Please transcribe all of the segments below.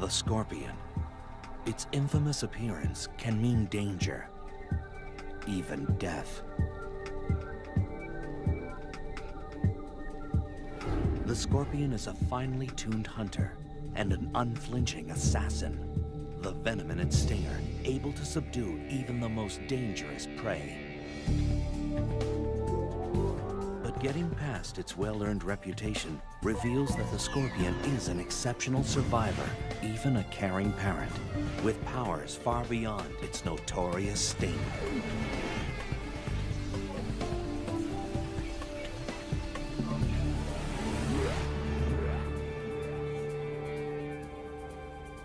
The scorpion. Its infamous appearance can mean danger, even death. The scorpion is a finely tuned hunter and an unflinching assassin. The venom in its stinger able to subdue even the most dangerous prey. But getting past its well-earned reputation reveals that the scorpion is an exceptional survivor, even a caring parent, with powers far beyond its notorious sting.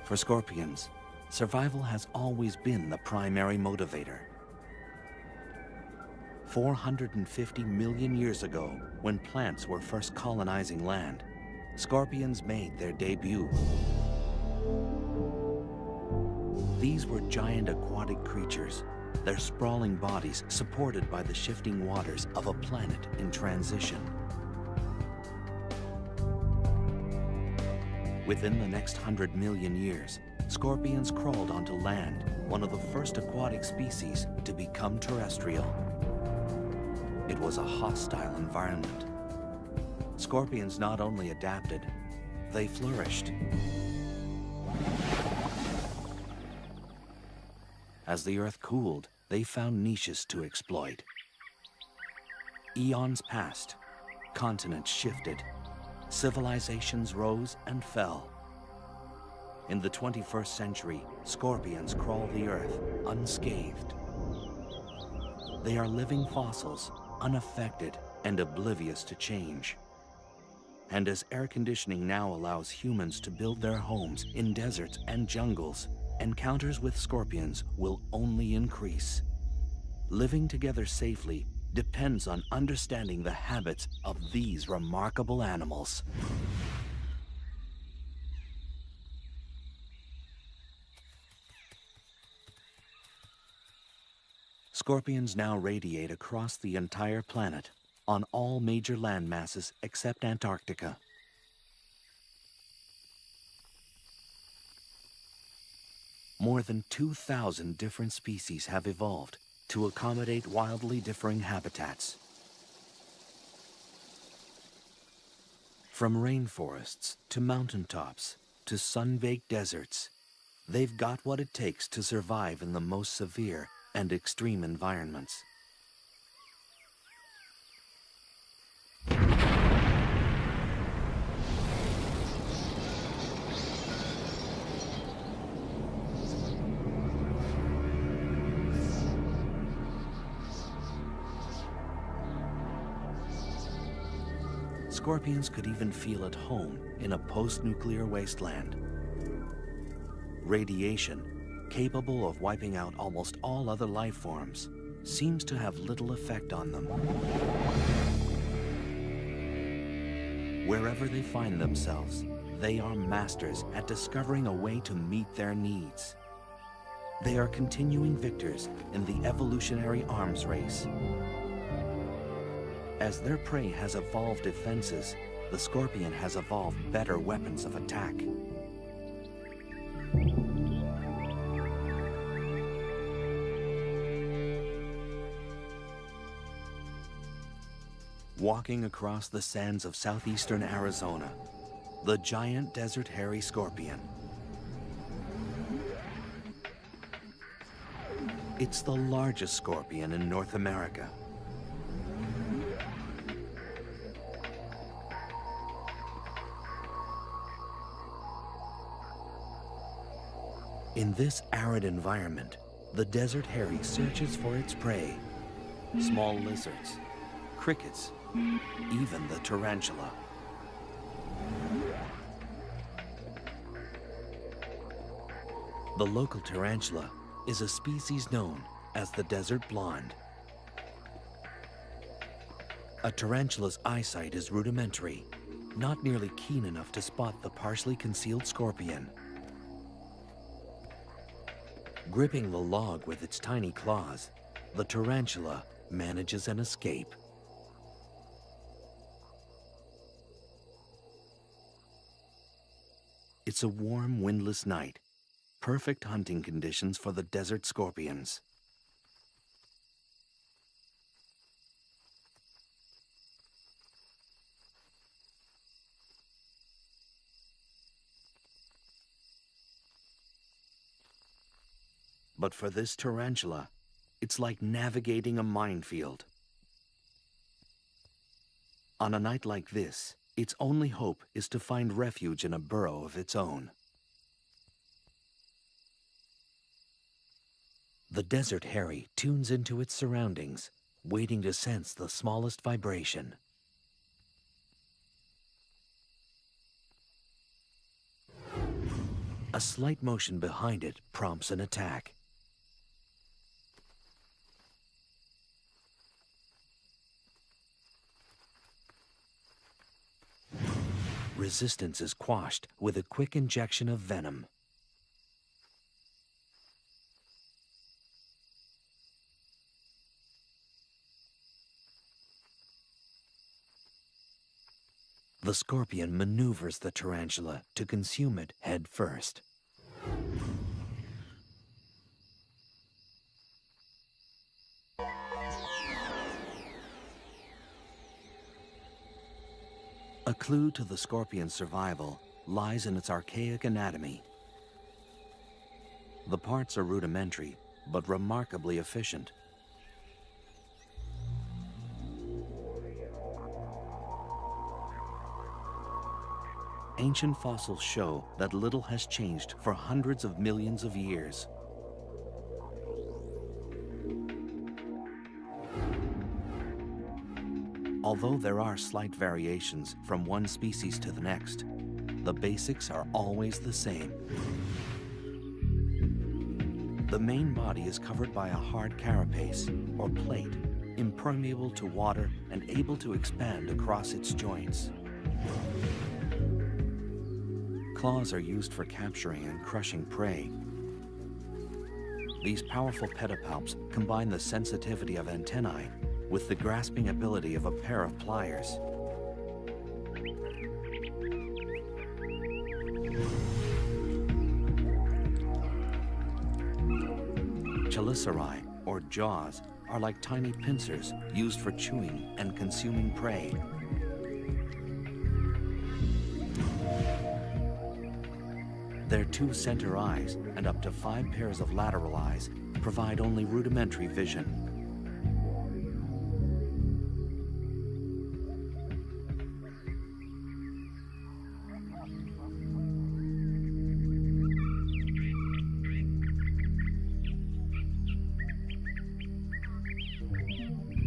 For scorpions, survival has always been the primary motivator. 450 million years ago, when plants were first colonizing land, scorpions made their debut. These were giant aquatic creatures, their sprawling bodies supported by the shifting waters of a planet in transition. Within the next 100 million years, scorpions crawled onto land, one of the first aquatic species to become terrestrial. It was a hostile environment. Scorpions not only adapted, they flourished. As the Earth cooled, they found niches to exploit. Eons passed, continents shifted, civilizations rose and fell. In the 21st century, scorpions crawl the Earth unscathed. They are living fossils, unaffected and oblivious to change. And as air conditioning now allows humans to build their homes in deserts and jungles, encounters with scorpions will only increase. Living together safely depends on understanding the habits of these remarkable animals. Scorpions now radiate across the entire planet, on all major land masses except Antarctica. More than 2,000 different species have evolved to accommodate wildly differing habitats. From rainforests to mountaintops to sun-baked deserts, they've got what it takes to survive in the most severe and extreme environments. Scorpions could even feel at home in a post-nuclear wasteland. Radiation, capable of wiping out almost all other life forms, seems to have little effect on them. Wherever they find themselves, they are masters at discovering a way to meet their needs. They are continuing victors in the evolutionary arms race. As their prey has evolved defenses, the scorpion has evolved better weapons of attack. Walking across the sands of southeastern Arizona, the giant desert hairy scorpion. It's the largest scorpion in North America. In this arid environment, the desert hairy searches for its prey, small lizards, crickets, even the tarantula. The local tarantula is a species known as the desert blonde. A tarantula's eyesight is rudimentary, not nearly keen enough to spot the partially concealed scorpion. Gripping the log with its tiny claws, the tarantula manages an escape. It's a warm, windless night. Perfect hunting conditions for the desert scorpions. But for this tarantula, it's like navigating a minefield. On a night like this, its only hope is to find refuge in a burrow of its own. The desert hairy tunes into its surroundings, waiting to sense the smallest vibration. A slight motion behind it prompts an attack. Resistance is quashed with a quick injection of venom. The scorpion maneuvers the tarantula to consume it head first. A clue to the scorpion's survival lies in its archaic anatomy. The parts are rudimentary, but remarkably efficient. Ancient fossils show that little has changed for hundreds of millions of years. Although there are slight variations from one species to the next, the basics are always the same. The main body is covered by a hard carapace, or plate, impermeable to water and able to expand across its joints. Claws are used for capturing and crushing prey. These powerful pedipalps combine the sensitivity of antennae with the grasping ability of a pair of pliers. Chelicerae, or jaws, are like tiny pincers used for chewing and consuming prey. Their 2 center eyes and up to 5 pairs of lateral eyes provide only rudimentary vision.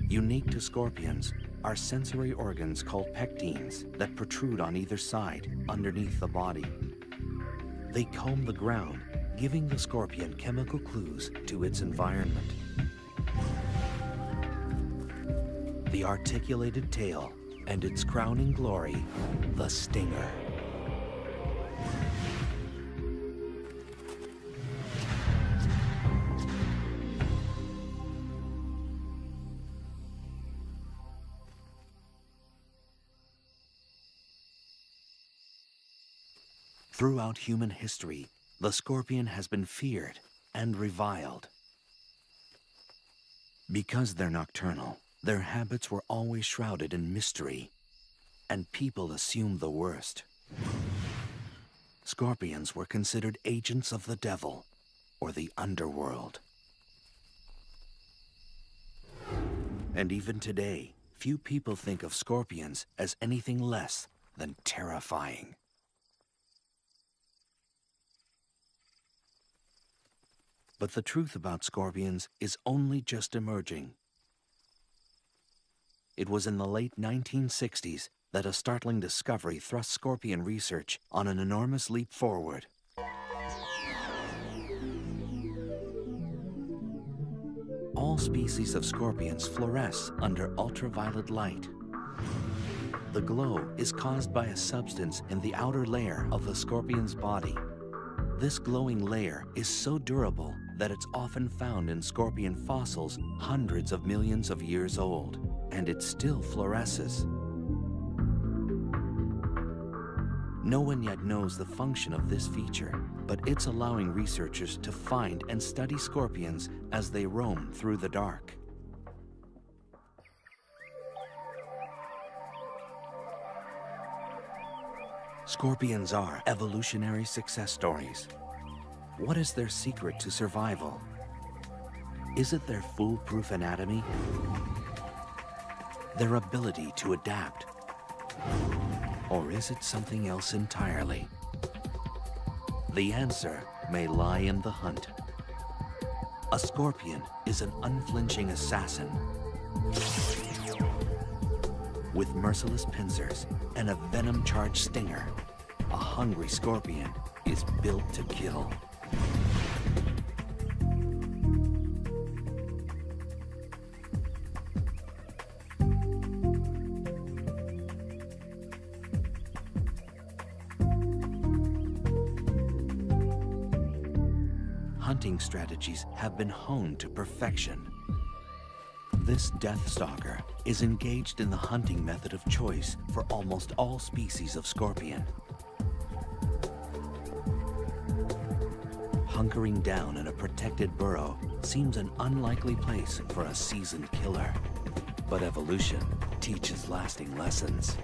Unique to scorpions are sensory organs called pectines that protrude on either side, underneath the body. They comb the ground, giving the scorpion chemical clues to its environment. The articulated tail and its crowning glory, the stinger. Throughout human history, the scorpion has been feared and reviled. Because they're nocturnal, their habits were always shrouded in mystery, and people assumed the worst. Scorpions were considered agents of the devil or the underworld. And even today, few people think of scorpions as anything less than terrifying. But the truth about scorpions is only just emerging. It was in the late 1960s that a startling discovery thrust scorpion research on an enormous leap forward. All species of scorpions fluoresce under ultraviolet light. The glow is caused by a substance in the outer layer of the scorpion's body. This glowing layer is so durable that it's often found in scorpion fossils hundreds of millions of years old, and it still fluoresces. No one yet knows the function of this feature, but it's allowing researchers to find and study scorpions as they roam through the dark. Scorpions are evolutionary success stories. What is their secret to survival? Is it their foolproof anatomy? Their ability to adapt? Or is it something else entirely? The answer may lie in the hunt. A scorpion is an unflinching assassin with merciless pincers and a venom-charged stinger. A hungry scorpion is built to kill. Hunting strategies have been honed to perfection. This death stalker is engaged in the hunting method of choice for almost all species of scorpion. Hunkering down in a protected burrow seems an unlikely place for a seasoned killer, but evolution teaches lasting lessons.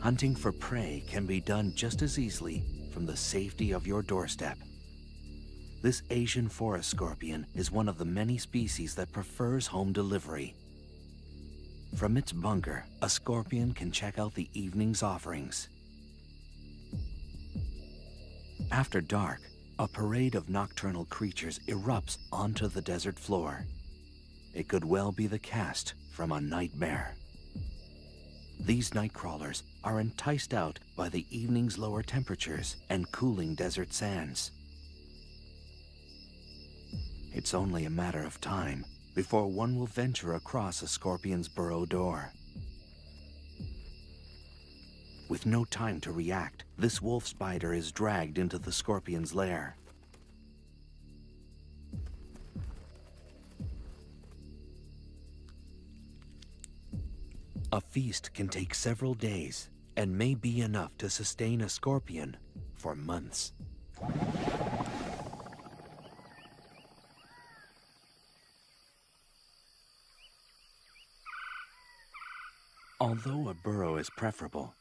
Hunting for prey can be done just as easily from the safety of your doorstep. This Asian forest scorpion is one of the many species that prefers home delivery. From its bunker, a scorpion can check out the evening's offerings. After dark, a parade of nocturnal creatures erupts onto the desert floor. It could well be the cast from a nightmare. These night crawlers are enticed out by the evening's lower temperatures and cooling desert sands. It's only a matter of time before one will venture across a scorpion's burrow door. With no time to react, this wolf spider is dragged into the scorpion's lair. A feast can take several days and may be enough to sustain a scorpion for months. Although a burrow is preferable,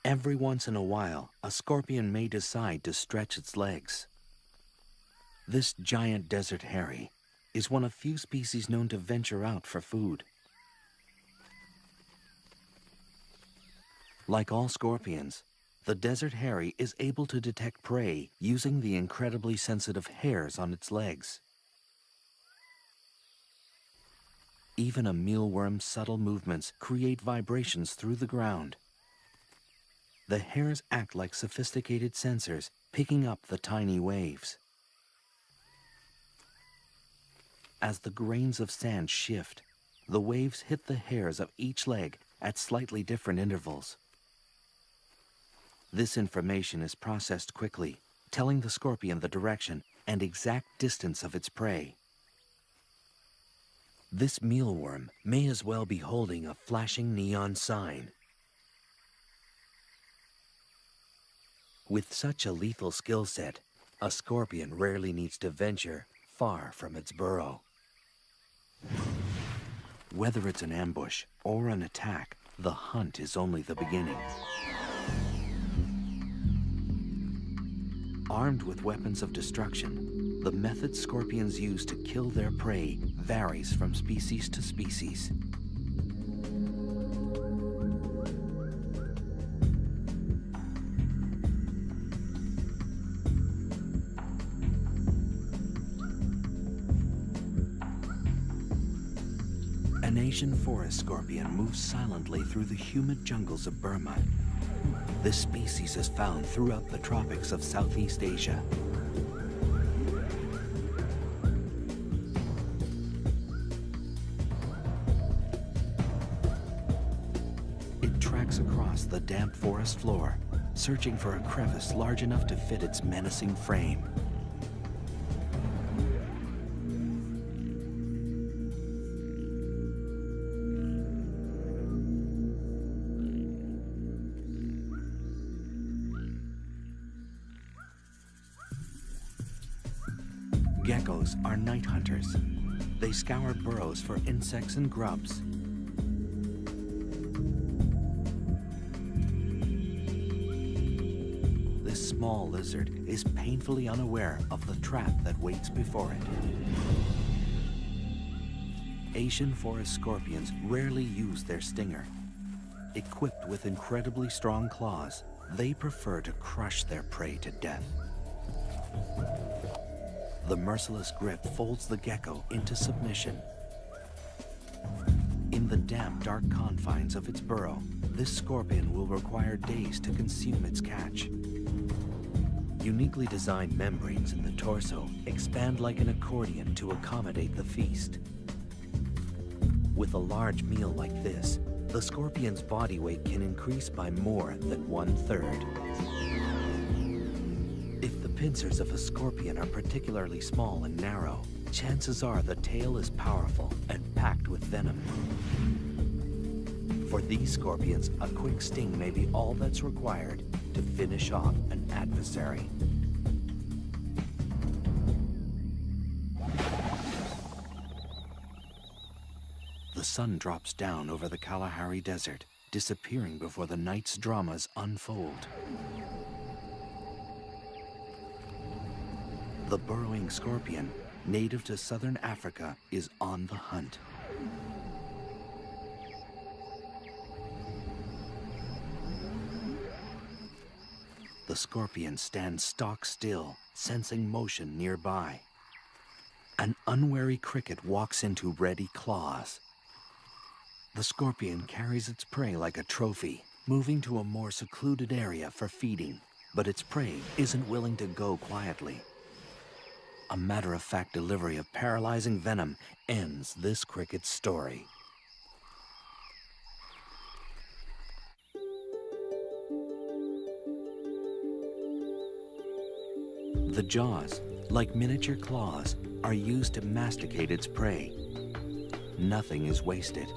every once in a while, a scorpion may decide to stretch its legs. This giant desert hairy is one of few species known to venture out for food. Like all scorpions, the desert hairy is able to detect prey using the incredibly sensitive hairs on its legs. Even a mealworm's subtle movements create vibrations through the ground. The hairs act like sophisticated sensors, picking up the tiny waves. As the grains of sand shift, the waves hit the hairs of each leg at slightly different intervals. This information is processed quickly, telling the scorpion the direction and exact distance of its prey. This mealworm may as well be holding a flashing neon sign. With such a lethal skill set, a scorpion rarely needs to venture far from its burrow. Whether it's an ambush or an attack, the hunt is only the beginning. Armed with weapons of destruction, the method scorpions use to kill their prey varies from species to species. An Asian forest scorpion moves silently through the humid jungles of Burma. This species is found throughout the tropics of Southeast Asia. It tracks across the damp forest floor, searching for a crevice large enough to fit its menacing frame. Geckos are night hunters. They scour burrows for insects and grubs. This small lizard is painfully unaware of the trap that waits before it. Asian forest scorpions rarely use their stinger. Equipped with incredibly strong claws, they prefer to crush their prey to death. The merciless grip folds the gecko into submission. In the damp, dark confines of its burrow, this scorpion will require days to consume its catch. Uniquely designed membranes in the torso expand like an accordion to accommodate the feast. With a large meal like this, the scorpion's body weight can increase by more than 1/3. If the pincers of a scorpion are particularly small and narrow, chances are the tail is powerful and packed with venom. For these scorpions, a quick sting may be all that's required to finish off an adversary. The sun drops down over the Kalahari Desert, disappearing before the night's dramas unfold. The burrowing scorpion, native to southern Africa, is on the hunt. The scorpion stands stock still, sensing motion nearby. An unwary cricket walks into ready claws. The scorpion carries its prey like a trophy, moving to a more secluded area for feeding. But its prey isn't willing to go quietly. A matter-of-fact delivery of paralyzing venom ends this cricket's story. The jaws, like miniature claws, are used to masticate its prey. Nothing is wasted.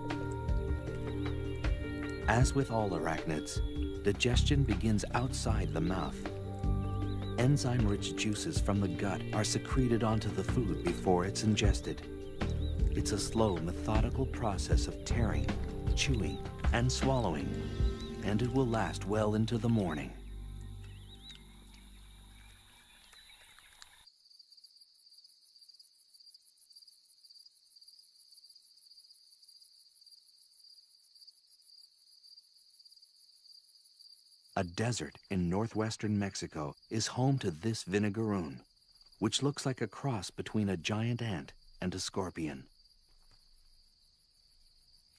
As with all arachnids, digestion begins outside the mouth. Enzyme-rich juices from the gut are secreted onto the food before it's ingested. It's a slow, methodical process of tearing, chewing, and swallowing, and it will last well into the morning. A desert in northwestern Mexico is home to this vinegaroon, which looks like a cross between a giant ant and a scorpion.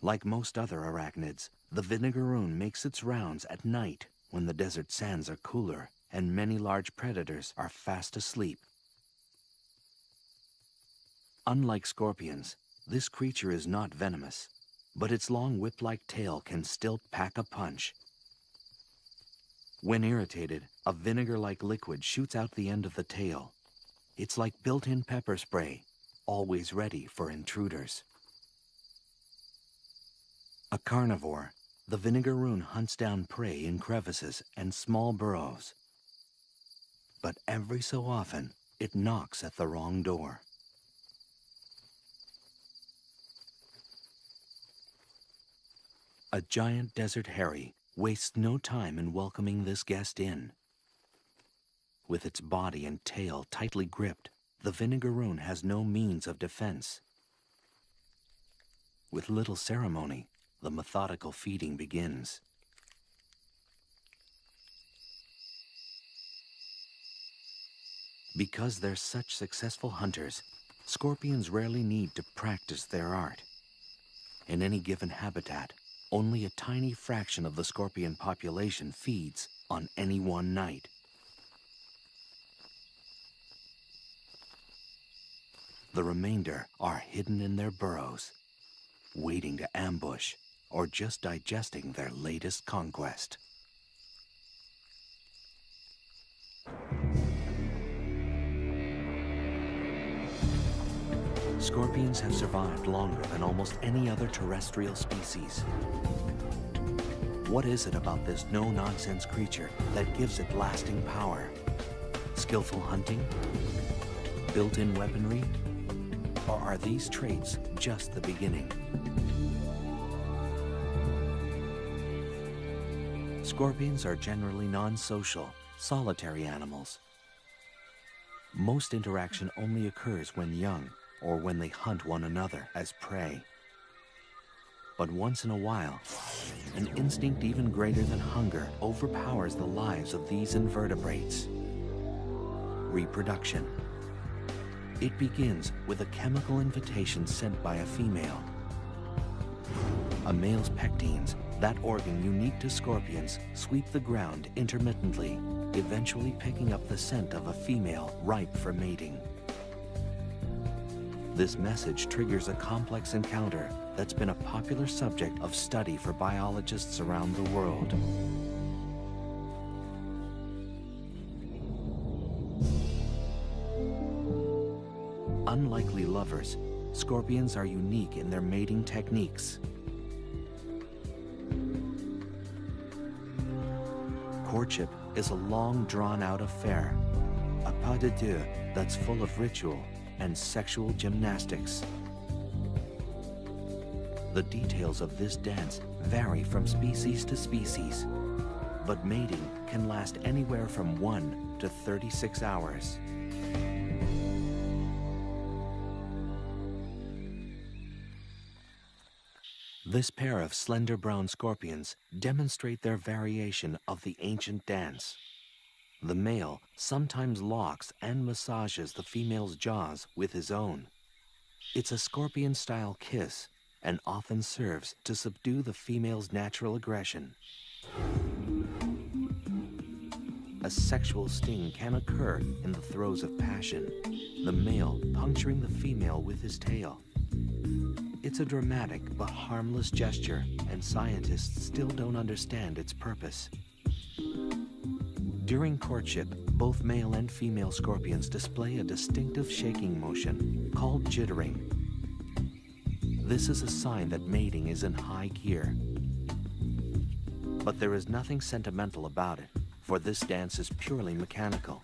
Like most other arachnids, the vinegaroon makes its rounds at night when the desert sands are cooler and many large predators are fast asleep. Unlike scorpions, this creature is not venomous, but its long whip-like tail can still pack a punch. When irritated, a vinegar-like liquid shoots out the end of the tail. It's like built-in pepper spray, always ready for intruders. A carnivore, the vinegaroon hunts down prey in crevices and small burrows. But every so often, it knocks at the wrong door. A giant desert hairy wastes no time in welcoming this guest in. With its body and tail tightly gripped, the vinegaroon has no means of defense. With little ceremony, the methodical feeding begins. Because they're such successful hunters, scorpions rarely need to practice their art. In any given habitat, only a tiny fraction of the scorpion population feeds on any one night. The remainder are hidden in their burrows, waiting to ambush or just digesting their latest conquest. Scorpions have survived longer than almost any other terrestrial species. What is it about this no-nonsense creature that gives it lasting power? Skillful hunting? built-in weaponry? Or are these traits just the beginning? Scorpions are generally non-social, solitary animals. Most interaction only occurs when young or when they hunt one another as prey. But once in a while, an instinct even greater than hunger overpowers the lives of these invertebrates. Reproduction. It begins with a chemical invitation sent by a female. A male's pectines, that organ unique to scorpions, sweep the ground intermittently, eventually picking up the scent of a female ripe for mating. This message triggers a complex encounter that's been a popular subject of study for biologists around the world. Unlikely lovers, scorpions are unique in their mating techniques. Courtship is a long, drawn-out affair, a pas de deux that's full of ritual and sexual gymnastics. The details of this dance vary from species to species, but mating can last anywhere from 1 to 36 hours. This pair of slender brown scorpions demonstrate their variation of the ancient dance. The male sometimes locks and massages the female's jaws with his own. It's a scorpion-style kiss and often serves to subdue the female's natural aggression. A sexual sting can occur in the throes of passion, the male puncturing the female with his tail. It's a dramatic but harmless gesture, and scientists still don't understand its purpose. During courtship, both male and female scorpions display a distinctive shaking motion called jittering. This is a sign that mating is in high gear. But there is nothing sentimental about it, for this dance is purely mechanical.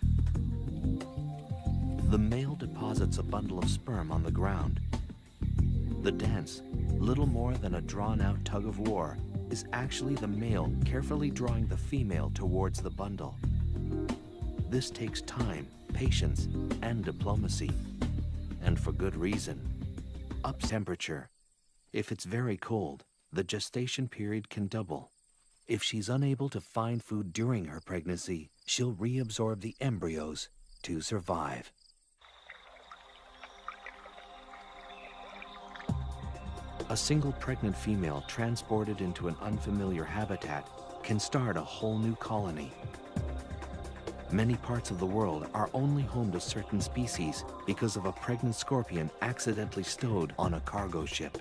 The male deposits a bundle of sperm on the ground. The dance, little more than a drawn-out tug-of-war, is actually the male carefully drawing the female towards the bundle. This takes time, patience, and diplomacy, and for good reason. Up temperature. If it's very cold, the gestation period can double. If she's unable to find food during her pregnancy, she'll reabsorb the embryos to survive. A single pregnant female transported into an unfamiliar habitat can start a whole new colony. Many parts of the world are only home to certain species because of a pregnant scorpion accidentally stowed on a cargo ship.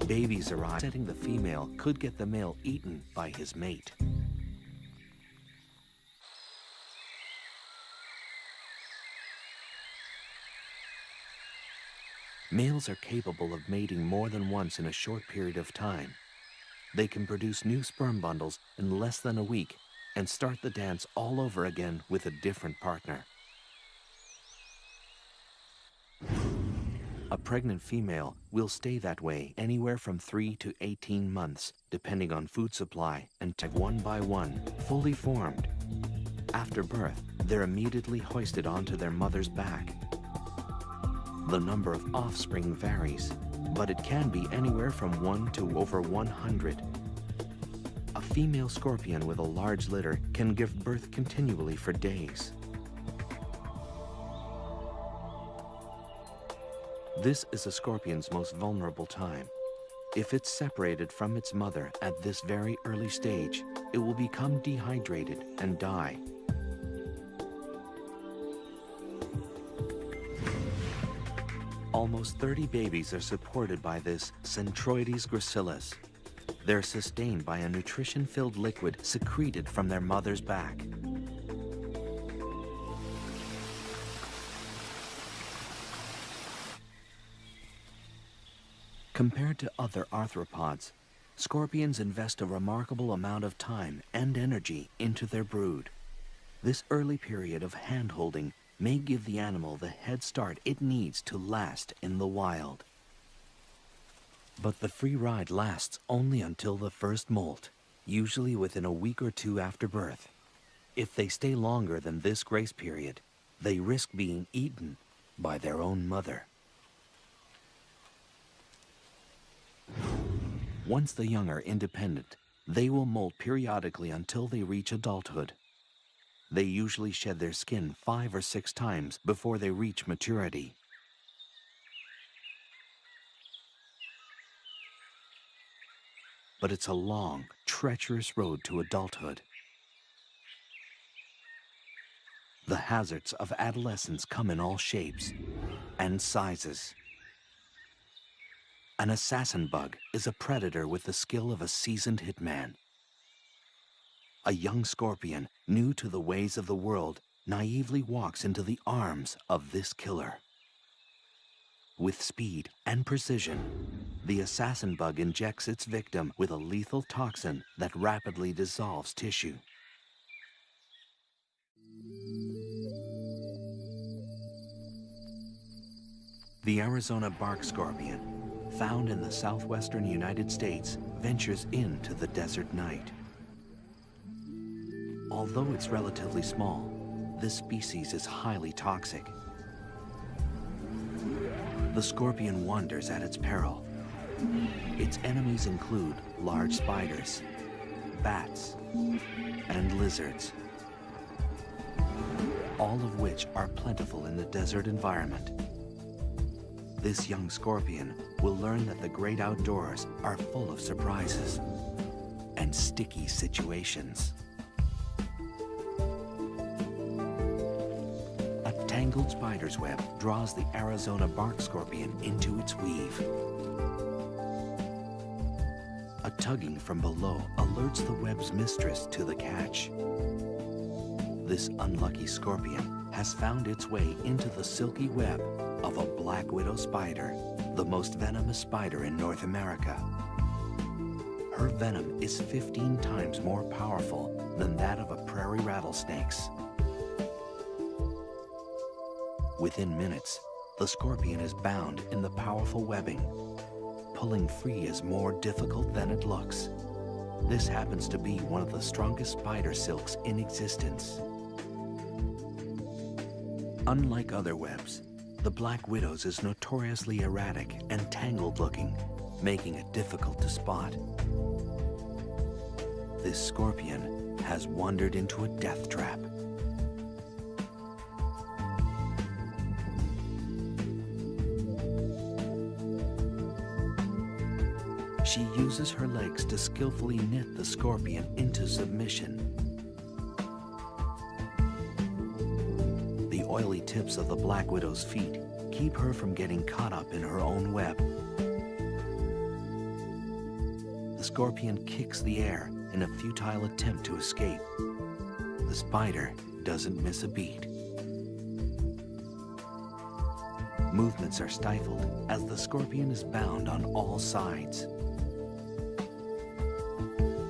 Babies arrive, setting the female could get the male eaten by his mate. Males are capable of mating more than once in a short period of time. They can produce new sperm bundles in less than a week and start the dance all over again with a different partner. A pregnant female will stay that way anywhere from 3 to 18 months, depending on food supply, and tag one by one, fully formed. After birth, they're immediately hoisted onto their mother's back. The number of offspring varies, but it can be anywhere from 1 to over 100. A female scorpion with a large litter can give birth continually for days. This is a scorpion's most vulnerable time. If it's separated from its mother at this very early stage, it will become dehydrated and die. Almost 30 babies are supported by this Centroides gracilis. They're sustained by a nutrition-filled liquid secreted from their mother's back. Compared to other arthropods, scorpions invest a remarkable amount of time and energy into their brood. This early period of hand-holding may give the animal the head start it needs to last in the wild. But the free ride lasts only until the first molt, usually within a week or two after birth. If they stay longer than this grace period, they risk being eaten by their own mother. Once the young are independent, they will molt periodically until they reach adulthood. They usually shed their skin 5 or 6 times before they reach maturity. But it's a long, treacherous road to adulthood. The hazards of adolescence come in all shapes and sizes. An assassin bug is a predator with the skill of a seasoned hitman. A young scorpion, new to the ways of the world, naively walks into the arms of this killer. With speed and precision, the assassin bug injects its victim with a lethal toxin that rapidly dissolves tissue. The Arizona bark scorpion, found in the southwestern United States, ventures into the desert night. Although it's relatively small, this species is highly toxic. The scorpion wanders at its peril. Its enemies include large spiders, bats, and lizards, all of which are plentiful in the desert environment. This young scorpion will learn that the great outdoors are full of surprises and sticky situations. A tangled spider's web draws the Arizona bark scorpion into its weave. A tugging from below alerts the web's mistress to the catch. This unlucky scorpion has found its way into the silky web of a black widow spider, the most venomous spider in North America. Her venom is 15 times more powerful than that of a prairie rattlesnake's. Within minutes, the scorpion is bound in the powerful webbing. Pulling free is more difficult than it looks. This happens to be one of the strongest spider silks in existence. Unlike other webs, the black widow's is notoriously erratic and tangled-looking, making it difficult to spot. This scorpion has wandered into a death trap. She uses her legs to skillfully knit the scorpion into submission. The oily tips of the black widow's feet keep her from getting caught up in her own web. The scorpion kicks the air in a futile attempt to escape. The spider doesn't miss a beat. Movements are stifled as the scorpion is bound on all sides.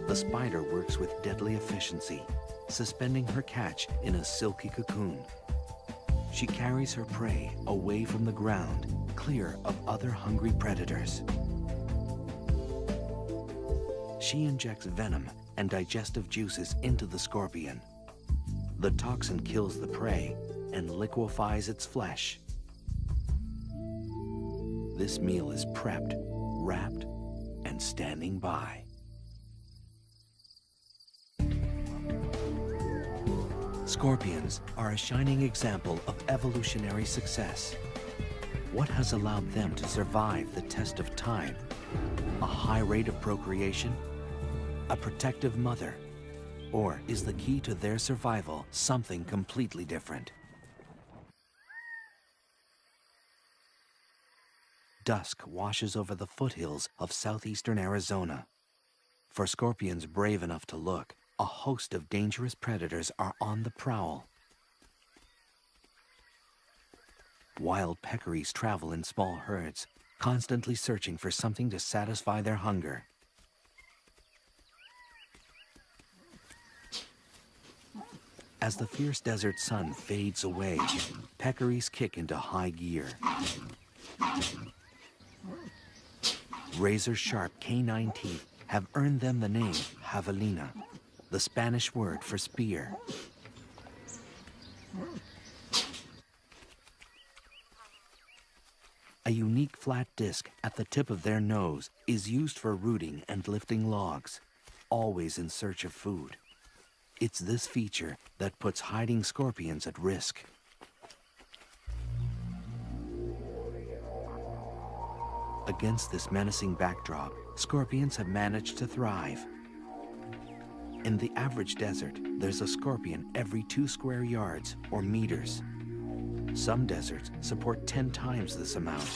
The spider works with deadly efficiency, suspending her catch in a silky cocoon. She carries her prey away from the ground, clear of other hungry predators. She injects venom and digestive juices into the scorpion. The toxin kills the prey and liquefies its flesh. This meal is prepped, wrapped, and standing by. Scorpions are a shining example of evolutionary success. What has allowed them to survive the test of time? A high rate of procreation? A protective mother? Or is the key to their survival something completely different? Dusk washes over the foothills of southeastern Arizona. For scorpions brave enough to look, a host of dangerous predators are on the prowl. Wild peccaries travel in small herds, constantly searching for something to satisfy their hunger. As the fierce desert sun fades away, peccaries kick into high gear. Razor-sharp canine teeth have earned them the name javelina, the Spanish word for spear. A unique flat disc at the tip of their nose is used for rooting and lifting logs, always in search of food. It's this feature that puts hiding scorpions at risk. Against this menacing backdrop, scorpions have managed to thrive. In the average desert, there's a scorpion every 2 square yards or meters. Some deserts support 10 times this amount.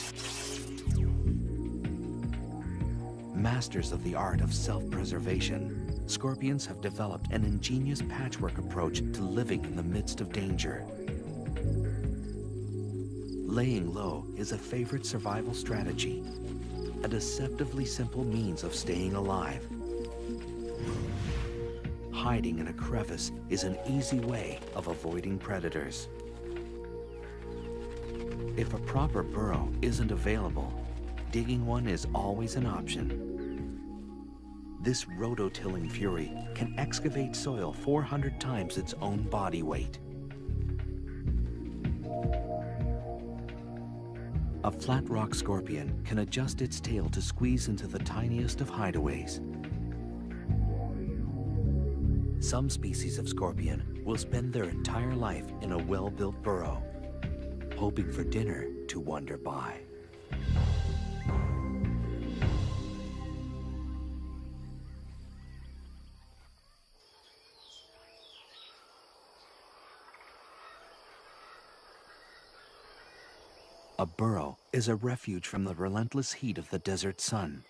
Masters of the art of self-preservation, scorpions have developed an ingenious patchwork approach to living in the midst of danger. Laying low is a favorite survival strategy, a deceptively simple means of staying alive. Hiding in a crevice is an easy way of avoiding predators. If a proper burrow isn't available, digging one is always an option. This rototilling fury can excavate soil 400 times its own body weight. A flat rock scorpion can adjust its tail to squeeze into the tiniest of hideaways. Some species of scorpion will spend their entire life in a well-built burrow, hoping for dinner to wander by. A burrow is a refuge from the relentless heat of the desert sun.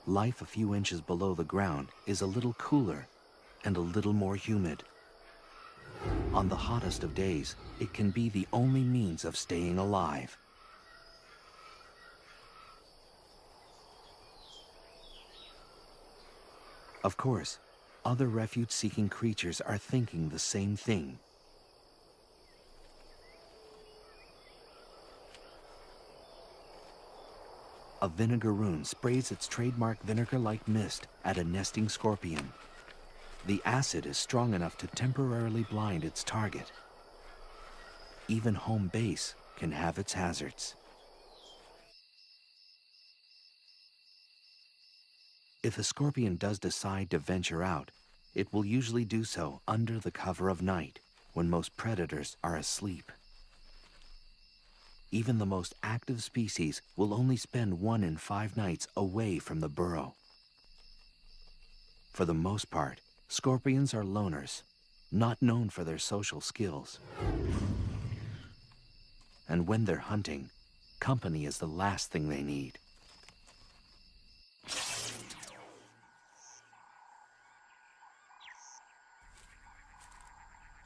Life a few inches below the ground is a little cooler and a little more humid. On the hottest of days, it can be the only means of staying alive. Of course, other refuge-seeking creatures are thinking the same thing. A vinegaroon sprays its trademark vinegar-like mist at a nesting scorpion. The acid is strong enough to temporarily blind its target. Even home base can have its hazards. If a scorpion does decide to venture out, it will usually do so under the cover of night, when most predators are asleep. Even the most active species will only spend 1 in 5 nights away from the burrow. For the most part, scorpions are loners, not known for their social skills. And when they're hunting, company is the last thing they need.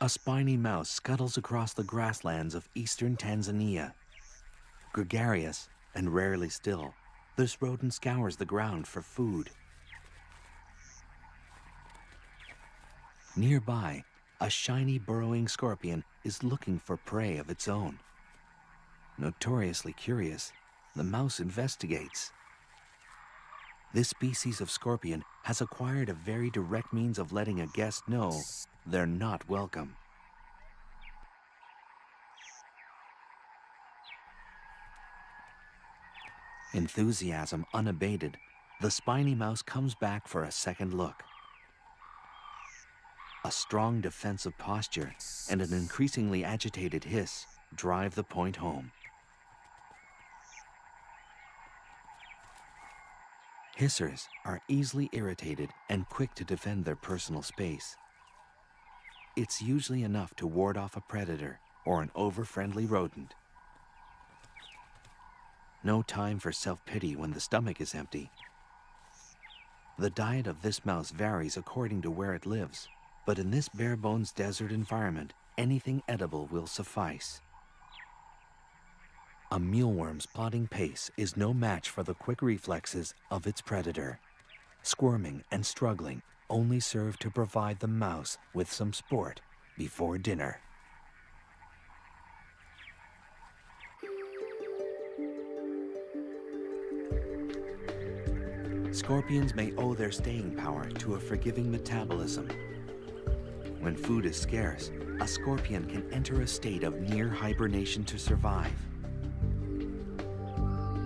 A spiny mouse scuttles across the grasslands of eastern Tanzania. Gregarious and rarely still, this rodent scours the ground for food. Nearby, a shiny burrowing scorpion is looking for prey of its own. Notoriously curious, the mouse investigates. This species of scorpion has acquired a very direct means of letting a guest know they're not welcome. Enthusiasm unabated, the spiny mouse comes back for a second look. A strong defensive posture and an increasingly agitated hiss drive the point home. Hissers are easily irritated and quick to defend their personal space. It's usually enough to ward off a predator or an over-friendly rodent. No time for self-pity when the stomach is empty. The diet of this mouse varies according to where it lives, but in this bare-bones desert environment, anything edible will suffice. A mealworm's plodding pace is no match for the quick reflexes of its predator. Squirming and struggling, only serve to provide the mouse with some sport before dinner. Scorpions may owe their staying power to a forgiving metabolism. When food is scarce, a scorpion can enter a state of near hibernation to survive.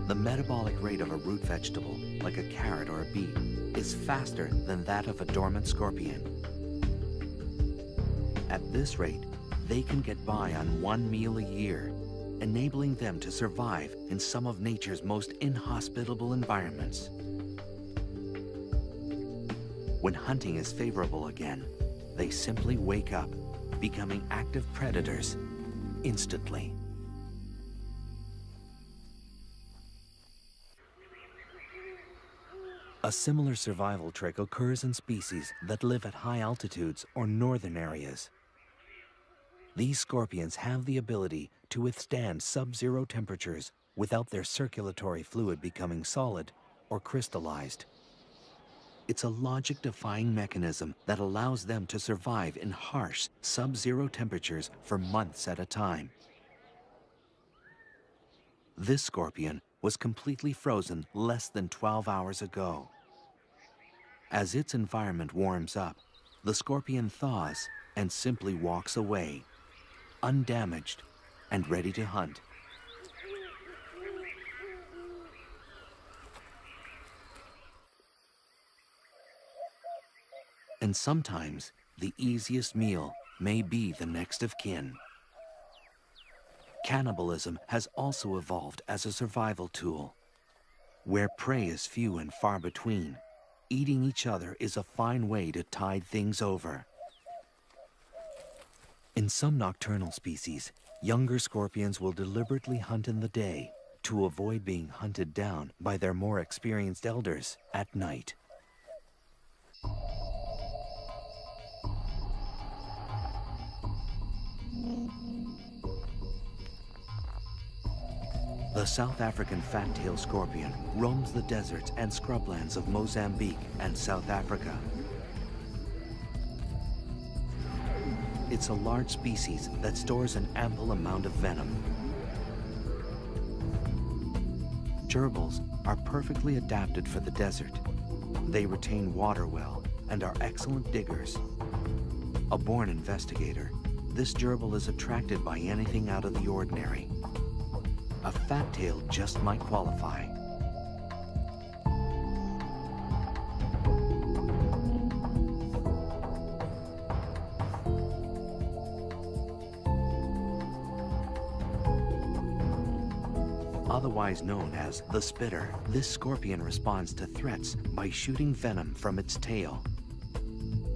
The metabolic rate of a root vegetable, like a carrot or a beet, is faster than that of a dormant scorpion. At this rate, they can get by on one meal a year, enabling them to survive in some of nature's most inhospitable environments. When hunting is favorable again, they simply wake up, becoming active predators instantly. A similar survival trick occurs in species that live at high altitudes or northern areas. These scorpions have the ability to withstand sub-zero temperatures without their circulatory fluid becoming solid or crystallized. It's a logic-defying mechanism that allows them to survive in harsh sub-zero temperatures for months at a time. This scorpion was completely frozen less than 12 hours ago. As its environment warms up, the scorpion thaws and simply walks away, undamaged and ready to hunt. And sometimes, the easiest meal may be the next of kin. Cannibalism has also evolved as a survival tool. Where prey is few and far between, eating each other is a fine way to tide things over. In some nocturnal species, younger scorpions will deliberately hunt in the day to avoid being hunted down by their more experienced elders at night. The South African fat-tailed scorpion roams the deserts and scrublands of Mozambique and South Africa. It's a large species that stores an ample amount of venom. Gerbils are perfectly adapted for the desert. They retain water well and are excellent diggers. A born investigator, this gerbil is attracted by anything out of the ordinary. A fat-tail just might qualify. Otherwise known as the spitter, this scorpion responds to threats by shooting venom from its tail.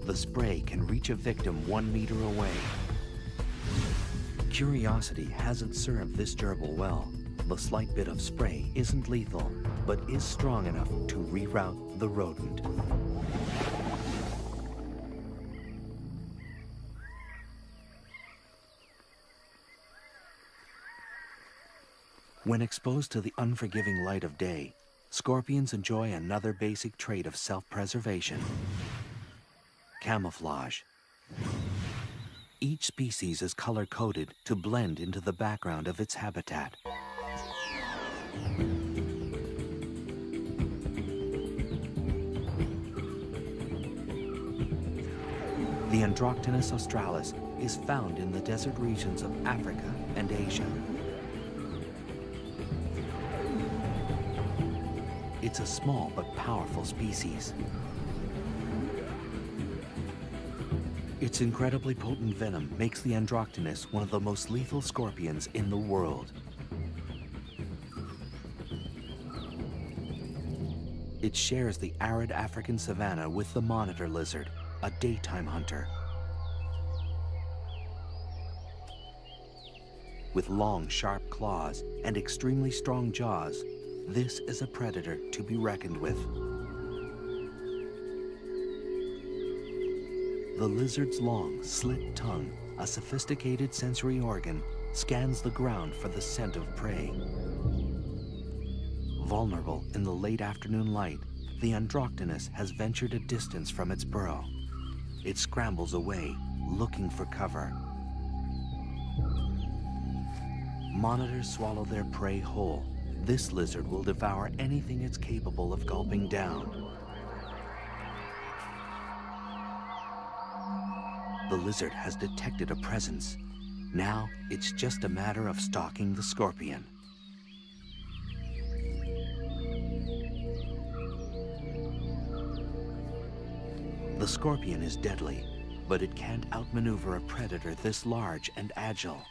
The spray can reach a victim 1 meter away. Curiosity hasn't served this gerbil well. The slight bit of spray isn't lethal, but is strong enough to reroute the rodent. When exposed to the unforgiving light of day, scorpions enjoy another basic trait of self-preservation: camouflage. Each species is color-coded to blend into the background of its habitat. The Androctonus australis is found in the desert regions of Africa and Asia. It's a small but powerful species. Its incredibly potent venom makes the Androctonus one of the most lethal scorpions in the world. It shares the arid African savanna with the monitor lizard, a daytime hunter. With long, sharp claws and extremely strong jaws, this is a predator to be reckoned with. The lizard's long, slit tongue, a sophisticated sensory organ, scans the ground for the scent of prey. Vulnerable in the late afternoon light, the Androctonus has ventured a distance from its burrow. It scrambles away, looking for cover. Monitors swallow their prey whole. This lizard will devour anything it's capable of gulping down. The lizard has detected a presence. Now it's just a matter of stalking the scorpion. The scorpion is deadly, but it can't outmaneuver a predator this large and agile.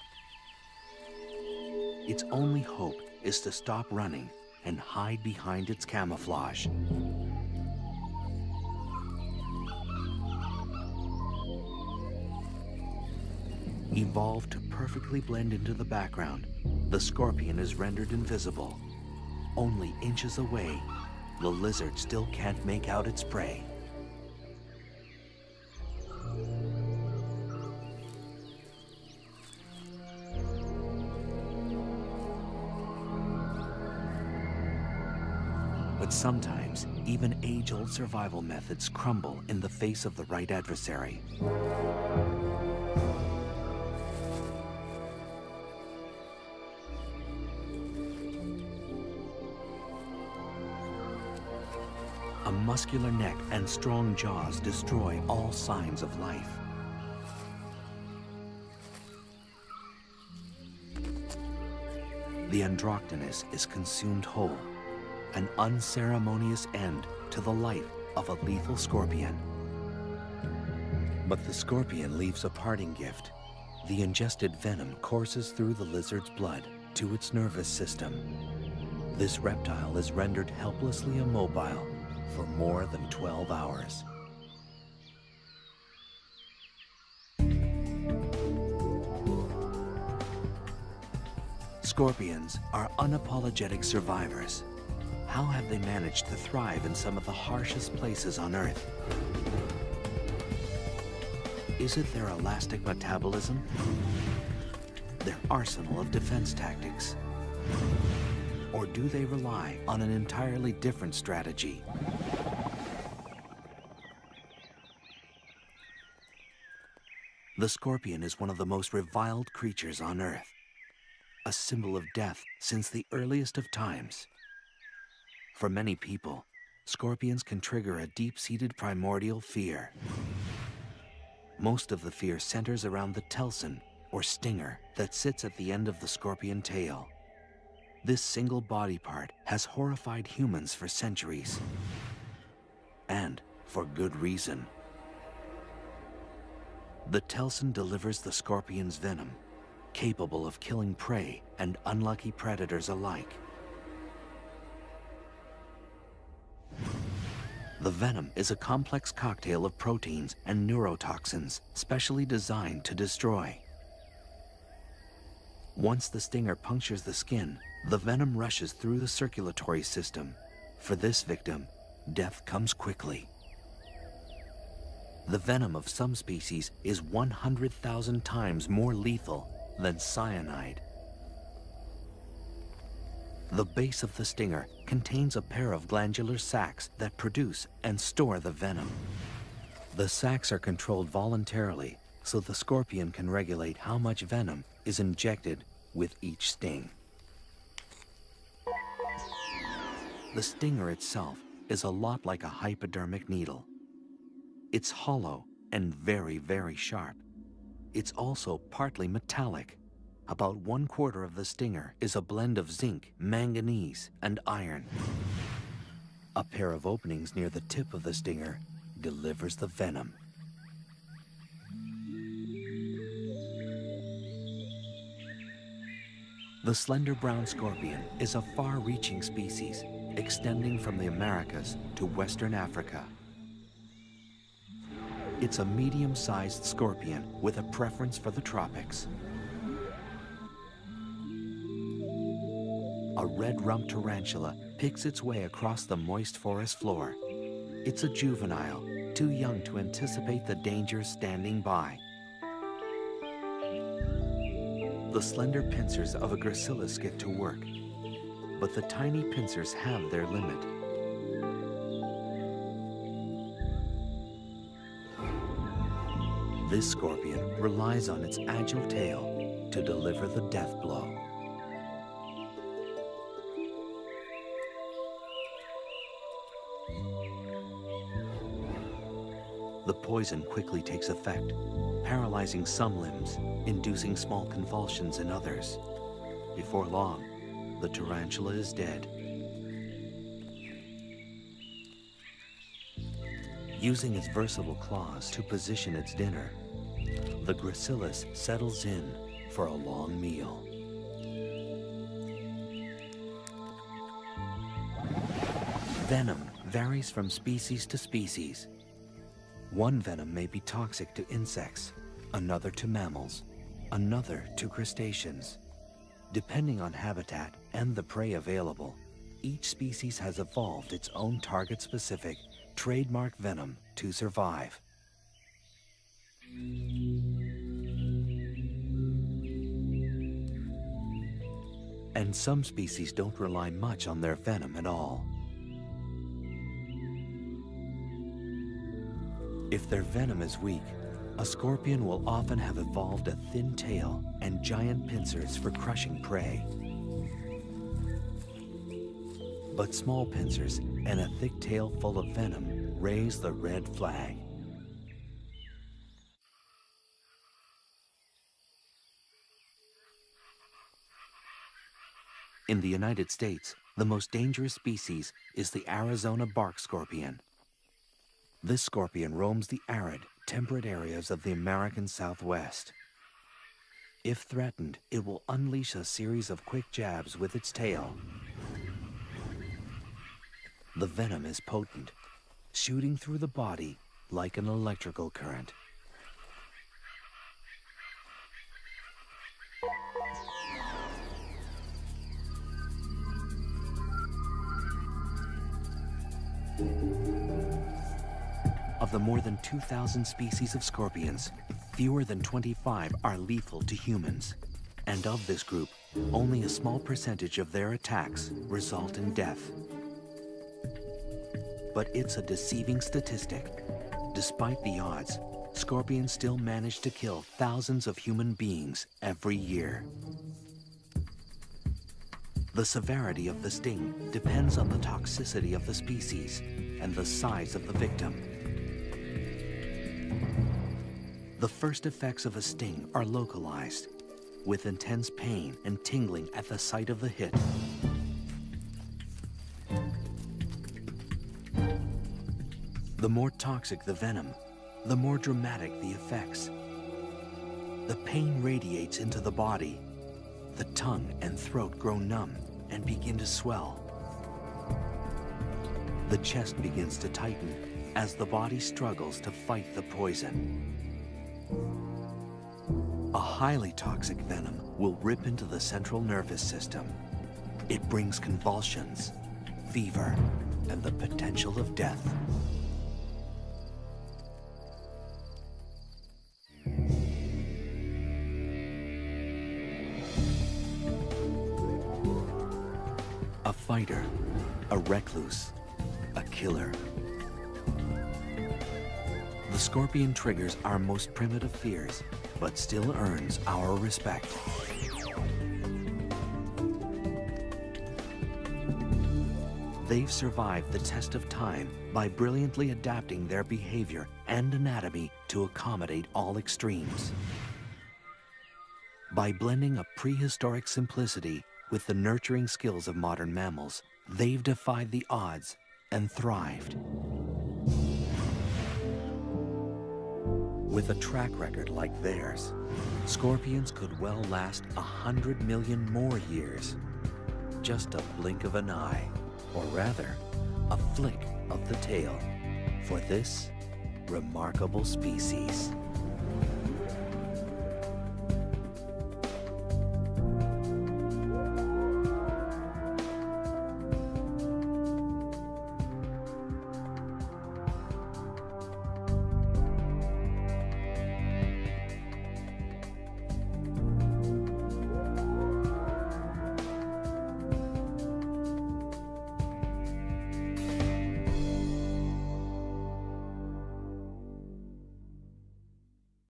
Its only hope is to stop running and hide behind its camouflage. Evolved to perfectly blend into the background, the scorpion is rendered invisible. Only inches away, the lizard still can't make out its prey. But sometimes, even age-old survival methods crumble in the face of the right adversary. A muscular neck and strong jaws destroy all signs of life. The Androctonus is consumed whole, an unceremonious end to the life of a lethal scorpion. But the scorpion leaves a parting gift. The ingested venom courses through the lizard's blood to its nervous system. This reptile is rendered helplessly immobile for more than 12 hours. Scorpions are unapologetic survivors. How have they managed to thrive in some of the harshest places on Earth? Is it their elastic metabolism? Their arsenal of defense tactics? Or do they rely on an entirely different strategy? The scorpion is one of the most reviled creatures on Earth, a symbol of death since the earliest of times. For many people, scorpions can trigger a deep-seated primordial fear. Most of the fear centers around the telson, or stinger, that sits at the end of the scorpion tail. This single body part has horrified humans for centuries. And for good reason. The telson delivers the scorpion's venom, capable of killing prey and unlucky predators alike. The venom is a complex cocktail of proteins and neurotoxins specially designed to destroy. Once the stinger punctures the skin, the venom rushes through the circulatory system. For this victim, death comes quickly. The venom of some species is 100,000 times more lethal than cyanide. The base of the stinger contains a pair of glandular sacs that produce and store the venom. The sacs are controlled voluntarily, so the scorpion can regulate how much venom is injected with each sting. The stinger itself is a lot like a hypodermic needle. It's hollow and very, very sharp. It's also partly metallic. About 1/4 of the stinger is a blend of zinc, manganese, and iron. A pair of openings near the tip of the stinger delivers the venom. The slender brown scorpion is a far-reaching species, extending from the Americas to Western Africa. It's a medium-sized scorpion with a preference for the tropics. A red-rumped tarantula picks its way across the moist forest floor. It's a juvenile, too young to anticipate the dangers standing by. The slender pincers of a gracilis get to work, but the tiny pincers have their limit. This scorpion relies on its agile tail to deliver the death blow. The poison quickly takes effect, paralyzing some limbs, inducing small convulsions in others. Before long, the tarantula is dead. Using its versatile claws to position its dinner, the gracilis settles in for a long meal. Venom varies from species to species. One venom may be toxic to insects, another to mammals, another to crustaceans. Depending on habitat and the prey available, each species has evolved its own target-specific, trademark venom to survive. And some species don't rely much on their venom at all. If their venom is weak, a scorpion will often have evolved a thin tail and giant pincers for crushing prey. But small pincers and a thick tail full of venom raise the red flag. In the United States, the most dangerous species is the Arizona bark scorpion. This scorpion roams the arid, temperate areas of the American Southwest. If threatened, it will unleash a series of quick jabs with its tail. The venom is potent, shooting through the body like an electrical current. Of the more than 2,000 species of scorpions, fewer than 25 are lethal to humans. And of this group, only a small percentage of their attacks result in death. But it's a deceiving statistic. Despite the odds, scorpions still manage to kill thousands of human beings every year. The severity of the sting depends on the toxicity of the species and the size of the victim. The first effects of a sting are localized, with intense pain and tingling at the site of the hit. The more toxic the venom, the more dramatic the effects. The pain radiates into the body. The tongue and throat grow numb and begin to swell. The chest begins to tighten as the body struggles to fight the poison. A highly toxic venom will rip into the central nervous system. It brings convulsions, fever, and the potential of death. A fighter, a recluse, a killer. The scorpion triggers our most primitive fears, but still earns our respect. They've survived the test of time by brilliantly adapting their behavior and anatomy to accommodate all extremes. By blending a prehistoric simplicity with the nurturing skills of modern mammals, they've defied the odds and thrived. With a track record like theirs, scorpions could well last 100 million more years. Just a blink of an eye, or rather, a flick of the tail for this remarkable species.